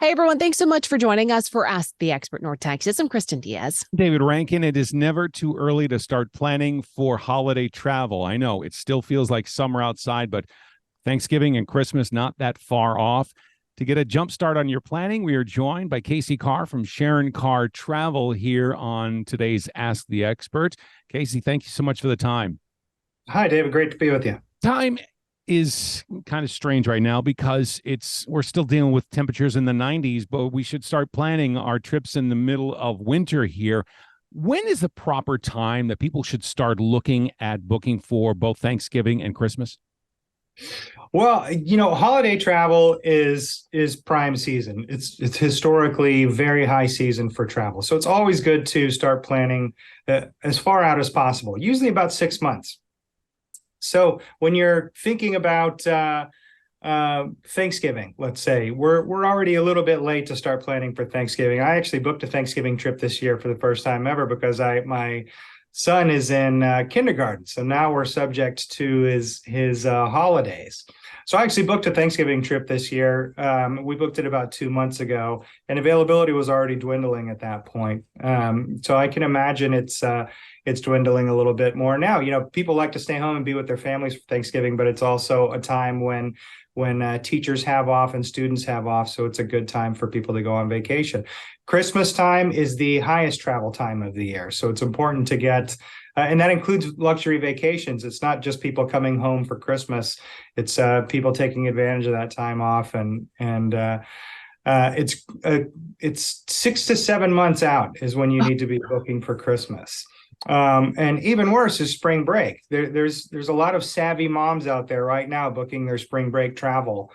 Hey, everyone. Thanks so much for joining us for Ask the Expert North Texas. I'm Kristen Diaz. David Rankin, it is never too early to start planning for holiday travel. I know it still feels like summer outside, but Thanksgiving and Christmas not that far off. To get a jump start on your planning, we are joined by Casey Carr from Sharon Carr Travel here on today's Ask the Expert. Casey, thank you so much for the time. Hi, David. Great to be with you. Time is kind of strange right now because we're still dealing with temperatures in the 90s, but we should start planning our trips in the middle of winter here. When is the proper time that people should start looking at booking for both Thanksgiving and Christmas? Well, holiday travel is prime season. It's historically very high season for travel. So it's always good to start planning as far out as possible, usually about 6 months. So when you're thinking about Thanksgiving, let's say, we're already a little bit late to start planning for Thanksgiving. I actually booked a Thanksgiving trip this year for the first time ever because my son is in kindergarten. So now we're subject to his holidays. So I actually booked a Thanksgiving trip this year. We booked it about 2 months ago, and availability was already dwindling at that point. So I can imagine it's dwindling a little bit more now. People like to stay home and be with their families for Thanksgiving, but it's also a time when teachers have off and students have off. So it's a good time for people to go on vacation. Christmas time is the highest travel time of the year. So it's important to get, and that includes luxury vacations. It's not just people coming home for Christmas. It's people taking advantage of that time off. And it's 6 to 7 months out is when you need to be booking for Christmas. And even worse is spring break. There's a lot of savvy moms out there right now booking their spring break travel.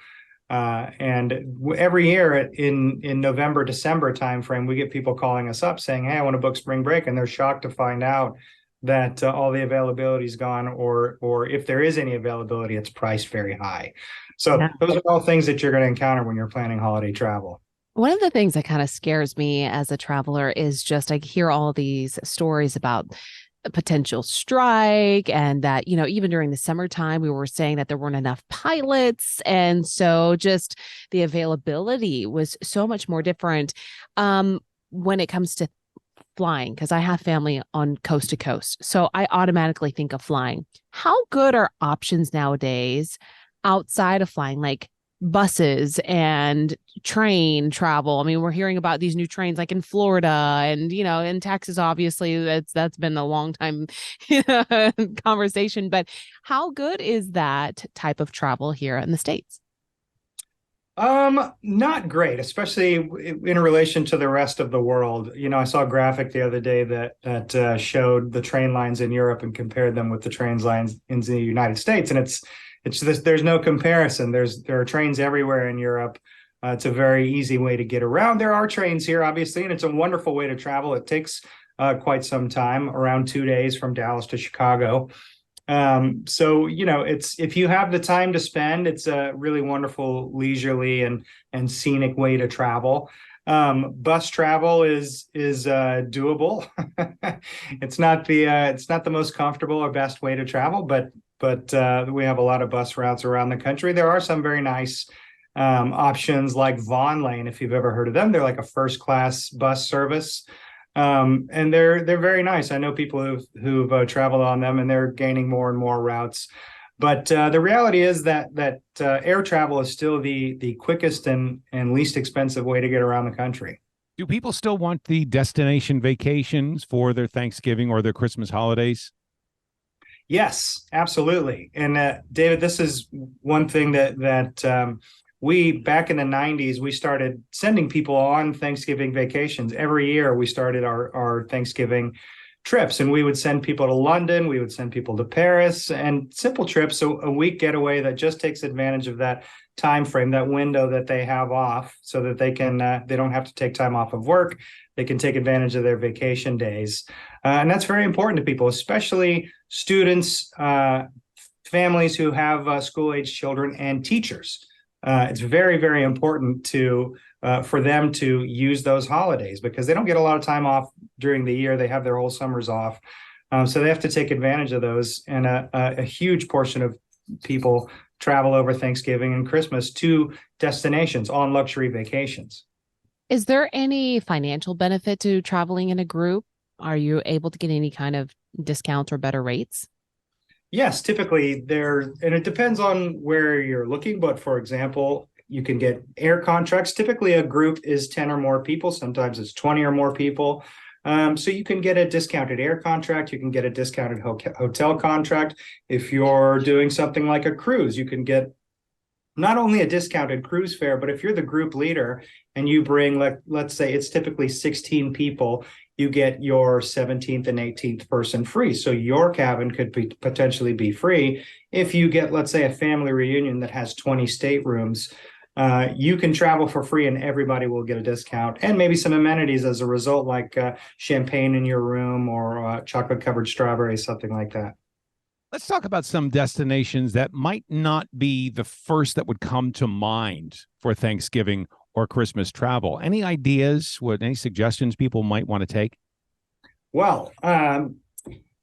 And every year in November, December timeframe, we get people calling us up saying, "Hey, I want to book spring break," and they're shocked to find out that all the availability is gone, or if there is any availability, it's priced very high. So Yeah. those are all things that you're going to encounter when you're planning holiday travel. One of the things that kind of scares me as a traveler is just I hear all these stories about a potential strike and that, even during the summertime, we were saying that there weren't enough pilots. And so just the availability was so much more different when it comes to flying, because I have family on coast to coast. So I automatically think of flying. How good are options nowadays outside of flying, like buses and train travel? I mean, we're hearing about these new trains like in Florida and, in Texas, obviously that's been a long time conversation, but how good is that type of travel here in the States? Not great, especially in relation to the rest of the world. I saw a graphic the other day that showed the train lines in Europe and compared them with the train lines in the United States, and it's just, there's no comparison. There are trains everywhere in Europe. It's a very easy way to get around. There are trains here, obviously, and it's a wonderful way to travel. It takes quite some time, around 2 days from Dallas to Chicago. So it's, if you have the time to spend, it's a really wonderful, leisurely and scenic way to travel. Bus travel is doable. It's not the most comfortable or best way to travel, but we have a lot of bus routes around the country. There are some very nice options like Vaughn Lane, if you've ever heard of them. They're like a first class bus service. And they're very nice. I know people who've traveled on them, and they're gaining more and more routes. But the reality is that air travel is still the quickest and least expensive way to get around the country. Do people still want the destination vacations for their Thanksgiving or their Christmas holidays? Yes, absolutely. And David, this is one thing that we, back in the 90s, we started sending people on Thanksgiving vacations. Every year we started our Thanksgiving trips, and we would send people to London, we would send people to Paris, and simple trips, so a week getaway that just takes advantage of that time frame, that window that they have off, so that they don't have to take time off of work. They can take advantage of their vacation days. And that's very important to people, especially students, families who have school-age children, and teachers. It's very, very important for them to use those holidays because they don't get a lot of time off during the year. They have their whole summers off. So they have to take advantage of those. And a huge portion of people travel over Thanksgiving and Christmas to destinations on luxury vacations. Is there any financial benefit to traveling in a group? Are you able to get any kind of discounts or better rates? Yes, typically there, and it depends on where you're looking. But for example, you can get air contracts. Typically, a group is 10 or more people. Sometimes it's 20 or more people. So you can get a discounted air contract. You can get a discounted hotel contract. If you're doing something like a cruise, you can get not only a discounted cruise fare, but if you're the group leader and you bring, let's say it's typically 16 people, you get your 17th and 18th person free. So your cabin could potentially be free. If you get, let's say, a family reunion that has 20 staterooms, you can travel for free and everybody will get a discount and maybe some amenities as a result, like champagne in your room or chocolate covered strawberries, something like that. Let's talk about some destinations that might not be the first that would come to mind for Thanksgiving or Christmas travel. Any ideas, any suggestions people might want to take? Well,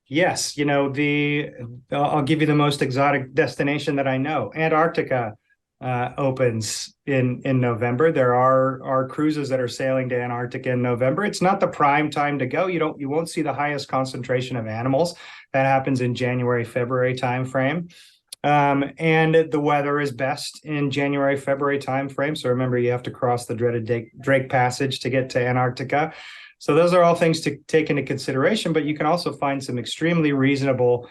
yes, I'll give you the most exotic destination that I know. Antarctica opens in November. There are cruises that are sailing to Antarctica in November. It's not the prime time to go. You won't see the highest concentration of animals. That happens in January, February timeframe. And the weather is best in January, February timeframe. So remember, you have to cross the dreaded Drake Passage to get to Antarctica. So those are all things to take into consideration, but you can also find some extremely reasonably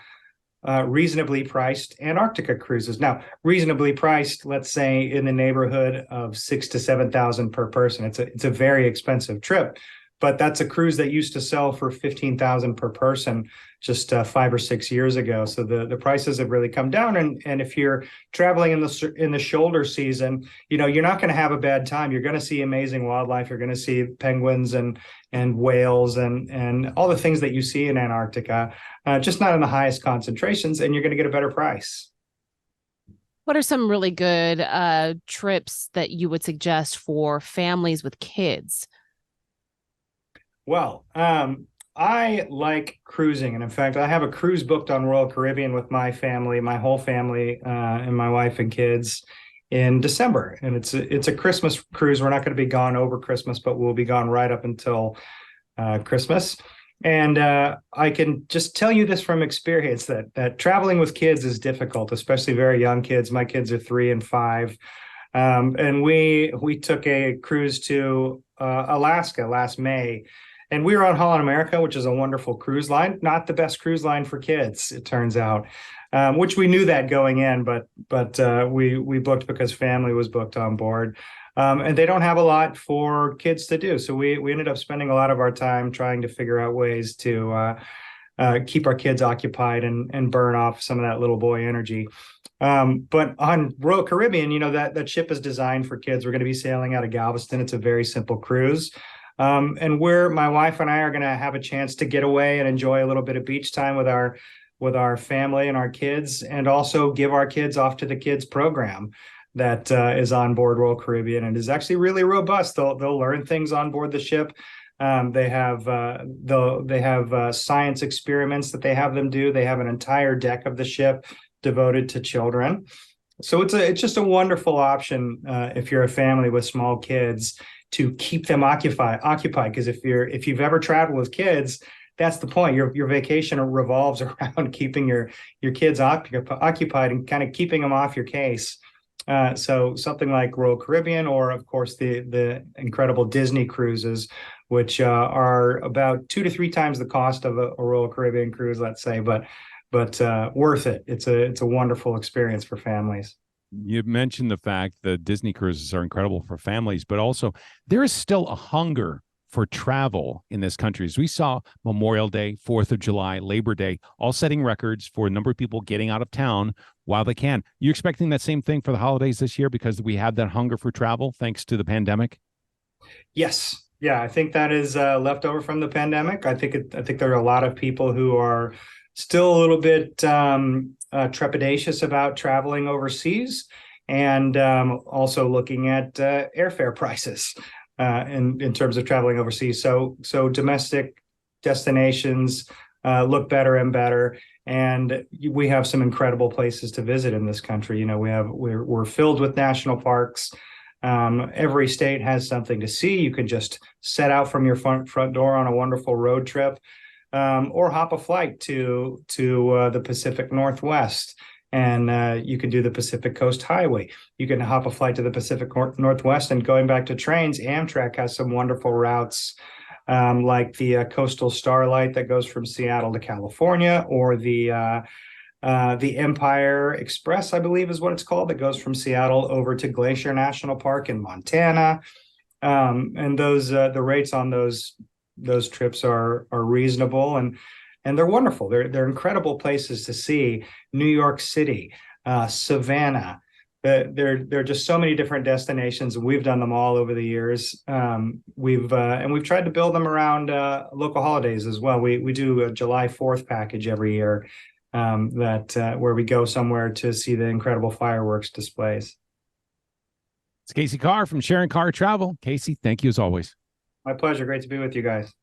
priced Antarctica cruises. Now, reasonably priced, let's say in the neighborhood of 6,000 to 7,000 per person. It's a very expensive trip, but that's a cruise that used to sell for 15,000 per person just 5 or 6 years ago. So the prices have really come down. And if you're traveling in the shoulder season, you're not going to have a bad time. You're going to see amazing wildlife. You're going to see penguins and whales and all the things that you see in Antarctica, just not in the highest concentrations, and you're going to get a better price. What are some really good trips that you would suggest for families with kids? Well, I like cruising, and in fact, I have a cruise booked on Royal Caribbean with my family, my whole family, and my wife and kids in December. And it's a Christmas cruise. We're not going to be gone over Christmas, but we'll be gone right up until Christmas. And I can just tell you this from experience that traveling with kids is difficult, especially very young kids. My kids are 3 and 5. And we took a cruise to Alaska last May. And we were on Holland America, which is a wonderful cruise line, not the best cruise line for kids, it turns out, which we knew that going in, but we booked because family was booked on board. And they don't have a lot for kids to do. So we ended up spending a lot of our time trying to figure out ways to keep our kids occupied and burn off some of that little boy energy. But on Royal Caribbean, that ship is designed for kids. We're going to be sailing out of Galveston. It's a very simple cruise. And my wife and I are going to have a chance to get away and enjoy a little bit of beach time with our family and our kids, and also give our kids off to the kids program that is on board Royal Caribbean and is actually really robust. They'll learn things on board the ship. They have science experiments that they have them do. They have an entire deck of the ship devoted to children. So it's just a wonderful option if you're a family with small kids, to keep them occupied. Because if you've ever traveled with kids, that's the point. Your vacation revolves around keeping your kids occupied and kind of keeping them off your case. So something like Royal Caribbean, or of course the incredible Disney cruises, which are about 2 to 3 times the cost of a Royal Caribbean cruise, let's say, but worth it. It's a wonderful experience for families. You mentioned the fact that Disney cruises are incredible for families, but also there is still a hunger for travel in this country. As we saw Memorial Day, 4th of July, Labor Day, all setting records for a number of people getting out of town while they can. You expecting that same thing for the holidays this year because we have that hunger for travel thanks to the pandemic? Yes. Yeah, I think that is left over from the pandemic. I think there are a lot of people who are still a little bit trepidatious about traveling overseas, and also looking at airfare prices in terms of traveling overseas. So domestic destinations look better and better, and we have some incredible places to visit in this country. We're filled with national parks. Every state has something to see. You can just set out from your front door on a wonderful road trip, or hop a flight to the Pacific Northwest, and you can do the Pacific Coast Highway. You can hop a flight to the Pacific Northwest, and going back to trains, Amtrak has some wonderful routes, like the Coastal Starlight that goes from Seattle to California, or the Empire Express, I believe is what it's called, that goes from Seattle over to Glacier National Park in Montana. And those the rates on those trips are reasonable, and they're wonderful. They're incredible places to see. New York City, Savannah. There are just so many different destinations, and we've done them all over the years. We've tried to build them around local holidays as well. We do a July 4th package every year, where we go somewhere to see the incredible fireworks displays. It's Casey Carr from Sharon Carr Travel. Casey, thank you as always. My pleasure. Great to be with you guys.